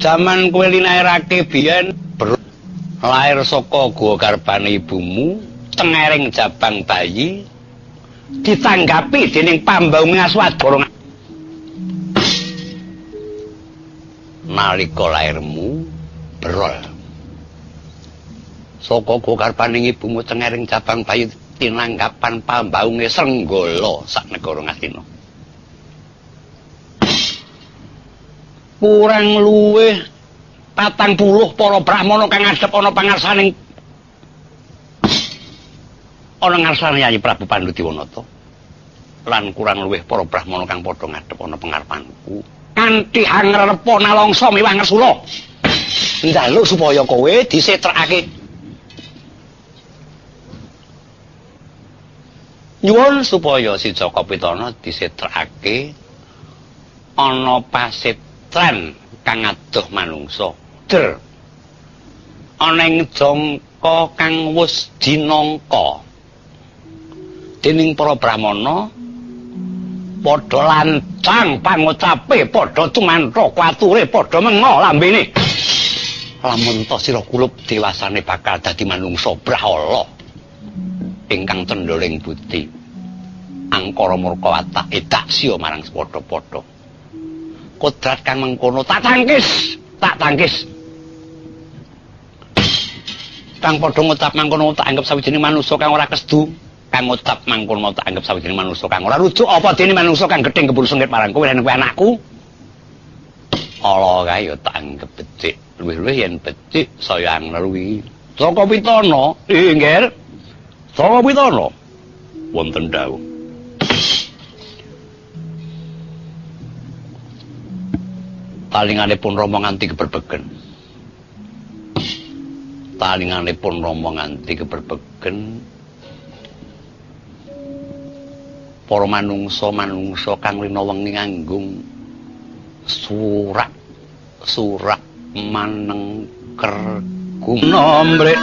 Jaman kowe linairake biyen lair saka guwa garpane ibumu, tengering jabang bayi ditanggapi dening pambaunge Aswadara. Nalika lairmu berol saka guwa garpane ibumu, tengering jabang bayi tinanggapan pambaunge Srenggala sak negara Ngastina. Kurang luwih 40 para brahmana kang ngadhep ana pangarsaning Yayi Prabu Pandhudiwanata lan kurang luwih para brahmana kang padha ngadhep ana pangarepanku kanthi angrepa nalangsa miwah ngersula njaluk supaya kowe disetrekake. Nyuwun supaya si Jaka Pitana disetrekake ana pasitran kang adoh manungsa. Der ana ing jangka kang wis dinangka dening para brahmana padha lancang pangucape, padha tumantha kwature, padha mengo lambene. Lamun ta sira kulup dewasane bakal dadi manungsa brahala ingkang cendoling budi, angkara murka watak edaksya marang padha-padha. Kodrat kang mengkono tak tangkis. Kang padha ngucap mangkono tak anggap sawijining manungsa kang ora kestu. Kang ngucap mangkono tak anggap sawijining manungsa kang ora rujuk apa dene manungsa kang gething kebul sengit marang kowe lan kowe anakku. Ala kae ya tak anggap becik. Luwih-luwih yen becik saya ngluwi. Jaka Pitana, nggih. Jaka Pitana. Wonten dawuh. Talinganipun Rama nganti keberbegen. Talinganipun Rama nganti keberbegen. Para manungsa kang rina wengi nganggung surak manengker gumna mrek